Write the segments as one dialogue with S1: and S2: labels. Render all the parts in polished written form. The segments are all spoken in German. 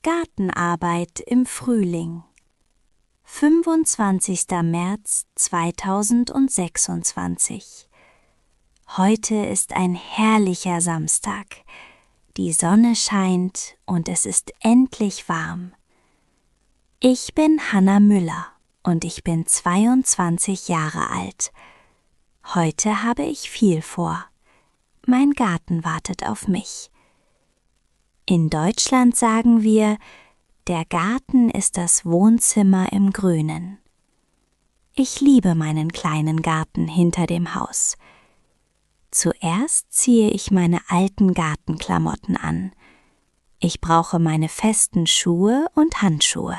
S1: Gartenarbeit im Frühling. 25. März 2026. Heute ist ein herrlicher Samstag. Die Sonne scheint und es ist endlich warm. Ich bin Hanna Müller und ich bin 22 Jahre alt. Heute habe ich viel vor. Mein Garten wartet auf mich. In Deutschland sagen wir, der Garten ist das Wohnzimmer im Grünen. Ich liebe meinen kleinen Garten hinter dem Haus. Zuerst ziehe ich meine alten Gartenklamotten an. Ich brauche meine festen Schuhe und Handschuhe.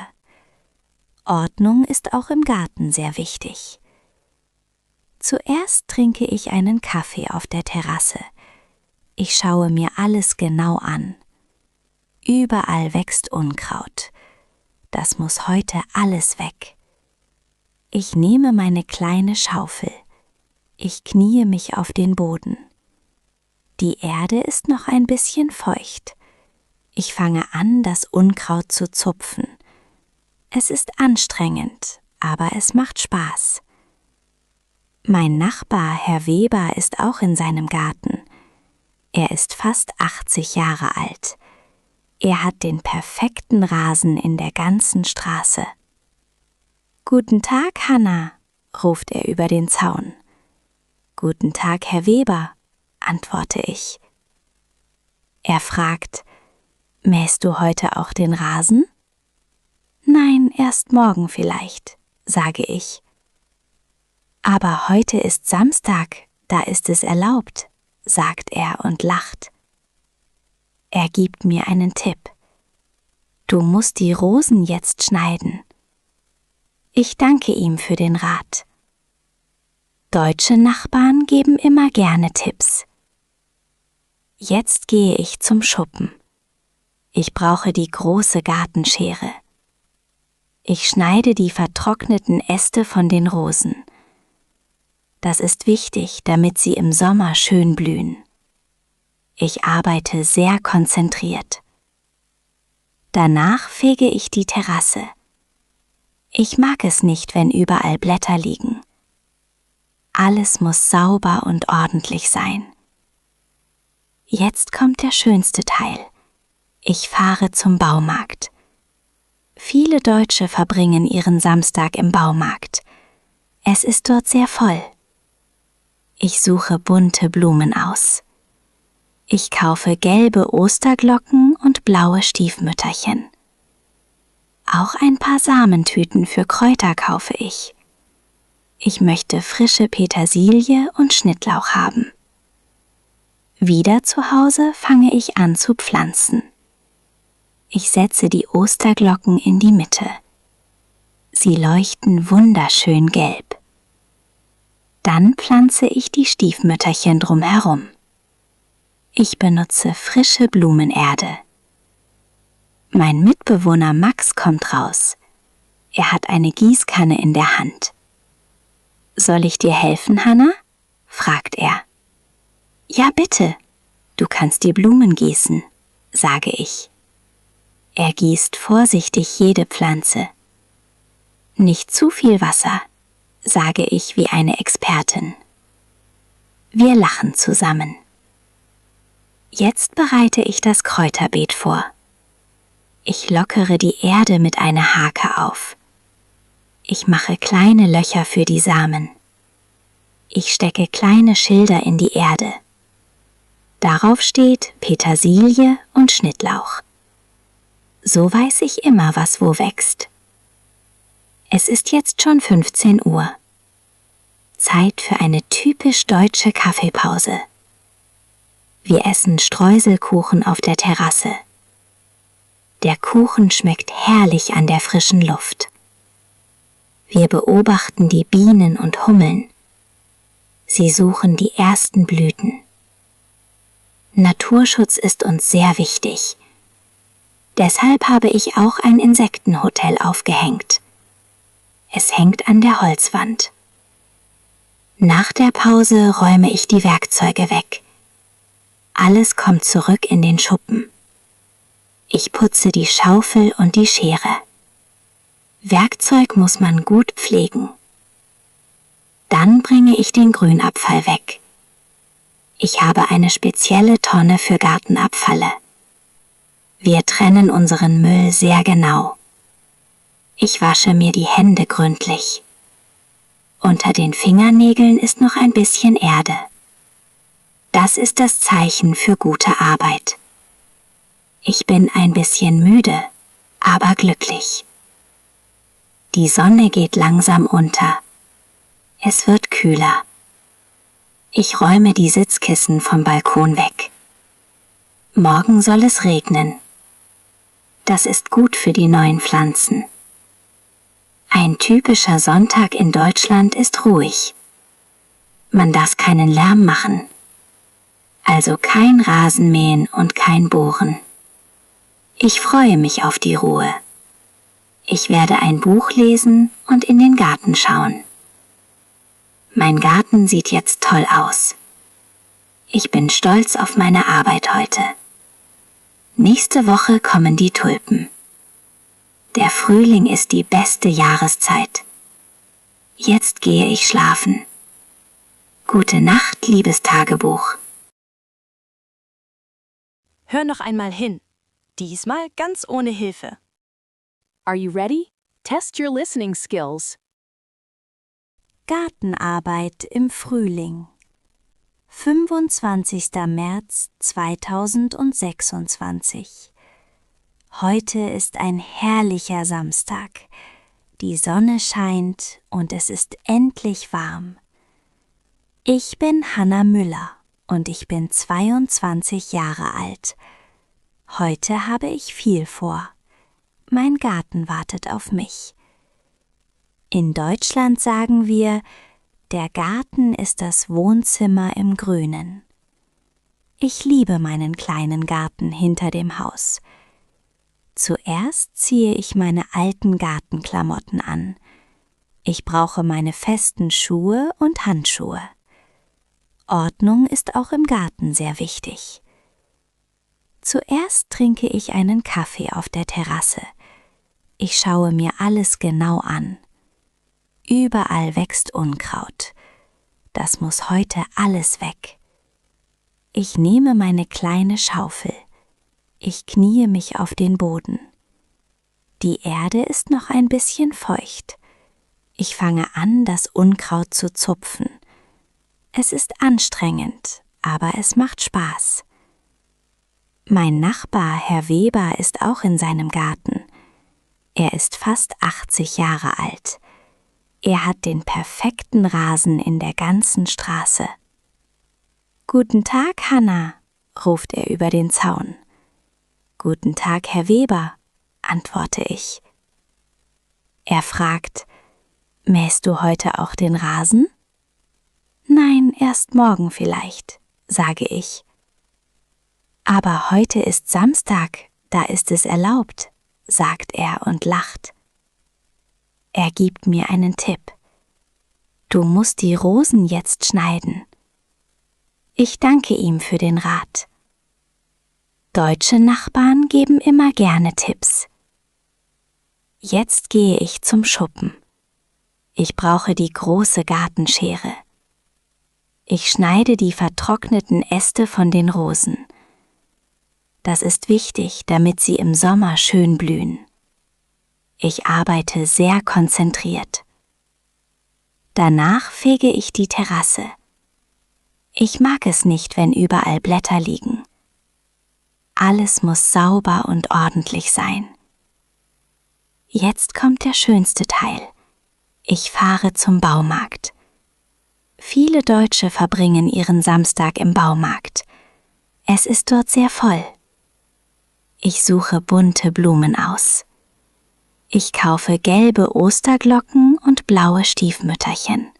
S1: Ordnung ist auch im Garten sehr wichtig. Zuerst trinke ich einen Kaffee auf der Terrasse. Ich schaue mir alles genau an. Überall wächst Unkraut. Das muss heute alles weg. Ich nehme meine kleine Schaufel. Ich kniee mich auf den Boden. Die Erde ist noch ein bisschen feucht. Ich fange an, das Unkraut zu zupfen. Es ist anstrengend, aber es macht Spaß. Mein Nachbar, Herr Weber, ist auch in seinem Garten. Er ist fast 80 Jahre alt. Er hat den perfekten Rasen in der ganzen Straße. »Guten Tag, Hanna«, ruft er über den Zaun. »Guten Tag, Herr Weber«, antworte ich. Er fragt, »Mähst du heute auch den Rasen?« »Nein, erst morgen vielleicht«, sage ich. »Aber heute ist Samstag, da ist es erlaubt«, sagt er und lacht. Er gibt mir einen Tipp. »Du musst die Rosen jetzt schneiden.« Ich danke ihm für den Rat. Deutsche Nachbarn geben immer gerne Tipps. Jetzt gehe ich zum Schuppen. Ich brauche die große Gartenschere. Ich schneide die vertrockneten Äste von den Rosen. Das ist wichtig, damit sie im Sommer schön blühen. Ich arbeite sehr konzentriert. Danach fege ich die Terrasse. Ich mag es nicht, wenn überall Blätter liegen. Alles muss sauber und ordentlich sein. Jetzt kommt der schönste Teil. Ich fahre zum Baumarkt. Viele Deutsche verbringen ihren Samstag im Baumarkt. Es ist dort sehr voll. Ich suche bunte Blumen aus. Ich kaufe gelbe Osterglocken und blaue Stiefmütterchen. Auch ein paar Samentüten für Kräuter kaufe ich. Ich möchte frische Petersilie und Schnittlauch haben. Wieder zu Hause fange ich an zu pflanzen. Ich setze die Osterglocken in die Mitte. Sie leuchten wunderschön gelb. Dann pflanze ich die Stiefmütterchen drumherum. Ich benutze frische Blumenerde. Mein Mitbewohner Max kommt raus. Er hat eine Gießkanne in der Hand. »Soll ich dir helfen, Hanna?« fragt er. »Ja, bitte. Du kannst die Blumen gießen«, sage ich. Er gießt vorsichtig jede Pflanze. »Nicht zu viel Wasser«, sage ich wie eine Expertin. Wir lachen zusammen. Jetzt bereite ich das Kräuterbeet vor. Ich lockere die Erde mit einer Hake auf. Ich mache kleine Löcher für die Samen. Ich stecke kleine Schilder in die Erde. Darauf steht Petersilie und Schnittlauch. So weiß ich immer, was wo wächst. Es ist jetzt schon 15 Uhr. Zeit für eine typisch deutsche Kaffeepause. Wir essen Streuselkuchen auf der Terrasse. Der Kuchen schmeckt herrlich an der frischen Luft. Wir beobachten die Bienen und Hummeln. Sie suchen die ersten Blüten. Naturschutz ist uns sehr wichtig. Deshalb habe ich auch ein Insektenhotel aufgehängt. Es hängt an der Holzwand. Nach der Pause räume ich die Werkzeuge weg. Alles kommt zurück in den Schuppen. Ich putze die Schaufel und die Schere. Werkzeug muss man gut pflegen. Dann bringe ich den Grünabfall weg. Ich habe eine spezielle Tonne für Gartenabfälle. Wir trennen unseren Müll sehr genau. Ich wasche mir die Hände gründlich. Unter den Fingernägeln ist noch ein bisschen Erde. Das ist das Zeichen für gute Arbeit. Ich bin ein bisschen müde, aber glücklich. Die Sonne geht langsam unter. Es wird kühler. Ich räume die Sitzkissen vom Balkon weg. Morgen soll es regnen. Das ist gut für die neuen Pflanzen. Ein typischer Sonntag in Deutschland ist ruhig. Man darf keinen Lärm machen. Also kein Rasenmähen und kein Bohren. Ich freue mich auf die Ruhe. Ich werde ein Buch lesen und in den Garten schauen. Mein Garten sieht jetzt toll aus. Ich bin stolz auf meine Arbeit heute. Nächste Woche kommen die Tulpen. Der Frühling ist die beste Jahreszeit. Jetzt gehe ich schlafen. Gute Nacht, liebes Tagebuch.
S2: Hör noch einmal hin. Diesmal ganz ohne Hilfe. Are you ready? Test your listening skills.
S1: Gartenarbeit im Frühling. 25. März 2026. Heute ist ein herrlicher Samstag. Die Sonne scheint und es ist endlich warm. Ich bin Hanna Müller und ich bin 22 Jahre alt. Heute habe ich viel vor. Mein Garten wartet auf mich. In Deutschland sagen wir, der Garten ist das Wohnzimmer im Grünen. Ich liebe meinen kleinen Garten hinter dem Haus. Zuerst ziehe ich meine alten Gartenklamotten an. Ich brauche meine festen Schuhe und Handschuhe. Ordnung ist auch im Garten sehr wichtig. Zuerst trinke ich einen Kaffee auf der Terrasse. Ich schaue mir alles genau an. Überall wächst Unkraut. Das muss heute alles weg. Ich nehme meine kleine Schaufel. Ich kniee mich auf den Boden. Die Erde ist noch ein bisschen feucht. Ich fange an, das Unkraut zu zupfen. Es ist anstrengend, aber es macht Spaß. Mein Nachbar, Herr Weber, ist auch in seinem Garten. Er ist fast 80 Jahre alt. Er hat den perfekten Rasen in der ganzen Straße. »Guten Tag, Hanna«, ruft er über den Zaun. »Guten Tag, Herr Weber«, antworte ich. Er fragt, »Mähst du heute auch den Rasen?« »Nein, erst morgen vielleicht«, sage ich. »Aber heute ist Samstag, da ist es erlaubt«, sagt er und lacht. Er gibt mir einen Tipp. »Du musst die Rosen jetzt schneiden.« Ich danke ihm für den Rat. Deutsche Nachbarn geben immer gerne Tipps. Jetzt gehe ich zum Schuppen. Ich brauche die große Gartenschere. Ich schneide die vertrockneten Äste von den Rosen. Das ist wichtig, damit sie im Sommer schön blühen. Ich arbeite sehr konzentriert. Danach fege ich die Terrasse. Ich mag es nicht, wenn überall Blätter liegen. Alles muss sauber und ordentlich sein. Jetzt kommt der schönste Teil. Ich fahre zum Baumarkt. Viele Deutsche verbringen ihren Samstag im Baumarkt. Es ist dort sehr voll. Ich suche bunte Blumen aus. Ich kaufe gelbe Osterglocken und blaue Stiefmütterchen.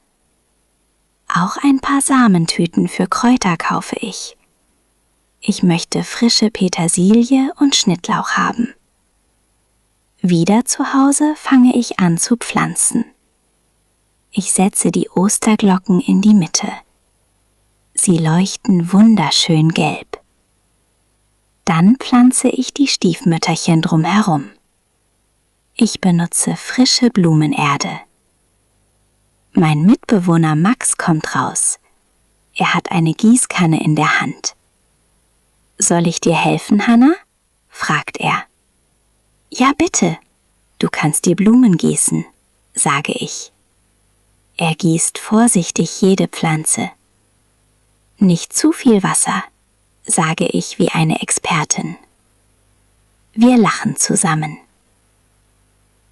S1: Auch ein paar Samentüten für Kräuter kaufe ich. Ich möchte frische Petersilie und Schnittlauch haben. Wieder zu Hause fange ich an zu pflanzen. Ich setze die Osterglocken in die Mitte. Sie leuchten wunderschön gelb. Dann pflanze ich die Stiefmütterchen drumherum. Ich benutze frische Blumenerde. Mein Mitbewohner Max kommt raus. Er hat eine Gießkanne in der Hand. »Soll ich dir helfen, Hannah?« fragt er. »Ja, bitte. Du kannst die Blumen gießen«, sage ich. Er gießt vorsichtig jede Pflanze. »Nicht zu viel Wasser«, sage ich wie eine Expertin. Wir lachen zusammen.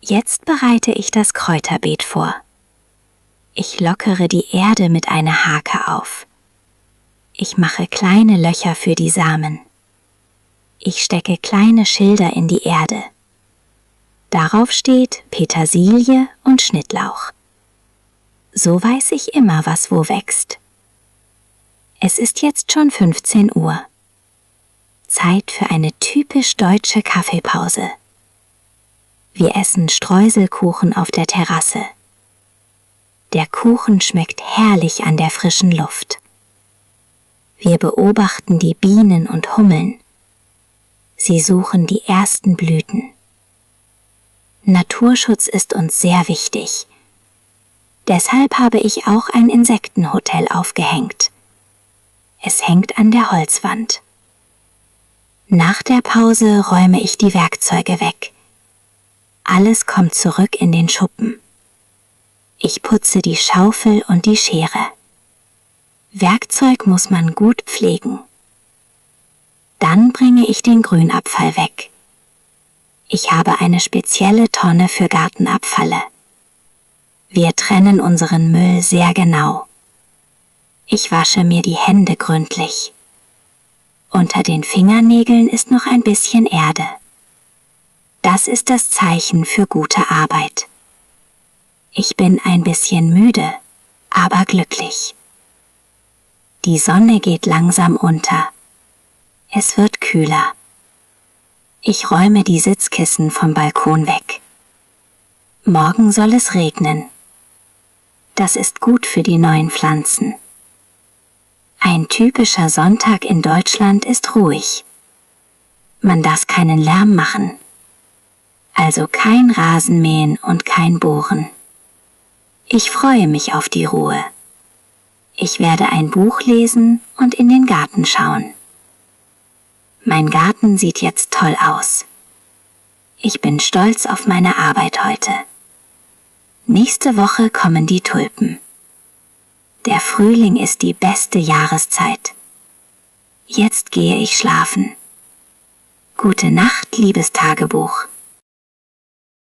S1: Jetzt bereite ich das Kräuterbeet vor. Ich lockere die Erde mit einer Hake auf. Ich mache kleine Löcher für die Samen. Ich stecke kleine Schilder in die Erde. Darauf steht Petersilie und Schnittlauch. So weiß ich immer, was wo wächst. Es ist jetzt schon 15 Uhr. Zeit für eine typisch deutsche Kaffeepause. Wir essen Streuselkuchen auf der Terrasse. Der Kuchen schmeckt herrlich an der frischen Luft. Wir beobachten die Bienen und Hummeln. Sie suchen die ersten Blüten. Naturschutz ist uns sehr wichtig. Deshalb habe ich auch ein Insektenhotel aufgehängt. Es hängt an der Holzwand. Nach der Pause räume ich die Werkzeuge weg. Alles kommt zurück in den Schuppen. Ich putze die Schaufel und die Schere. Werkzeug muss man gut pflegen. Dann bringe ich den Grünabfall weg. Ich habe eine spezielle Tonne für Gartenabfälle. Wir trennen unseren Müll sehr genau. Ich wasche mir die Hände gründlich. Unter den Fingernägeln ist noch ein bisschen Erde. Das ist das Zeichen für gute Arbeit. Ich bin ein bisschen müde, aber glücklich. Die Sonne geht langsam unter. Es wird kühler. Ich räume die Sitzkissen vom Balkon weg. Morgen soll es regnen. Das ist gut für die neuen Pflanzen. Ein typischer Sonntag in Deutschland ist ruhig. Man darf keinen Lärm machen. Also kein Rasenmähen und kein Bohren. Ich freue mich auf die Ruhe. Ich werde ein Buch lesen und in den Garten schauen. Mein Garten sieht jetzt toll aus. Ich bin stolz auf meine Arbeit heute. Nächste Woche kommen die Tulpen. Der Frühling ist die beste Jahreszeit. Jetzt gehe ich schlafen. Gute Nacht, liebes Tagebuch.